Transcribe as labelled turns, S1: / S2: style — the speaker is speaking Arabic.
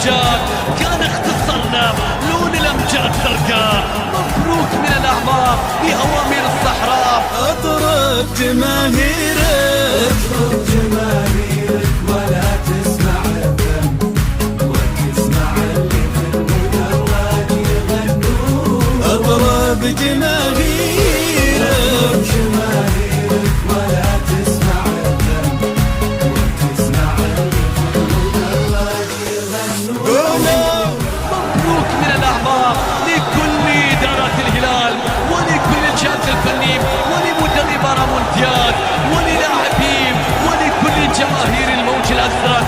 S1: الأمجاد، كان اختصرنا لون الأمجاد زرقاء. مبروك من الأعماق لأوامر الصحراء.
S2: اضرب جماهيرك، اضرب جماهيرك ولا تسمع الذنب، وتسمع اللي في المدرج يغنون. اضرب جماهيرك، اضرب جماهيرك ولا تسمع الذنب، وتسمع اللي في المدرج يغنون.
S1: مبروك من الأعماق لكل إدارات الهلال ولكل الجهاز الفني ولمدرب رامون دياز وللاعبين ولكل جماهير الموج الأزرق.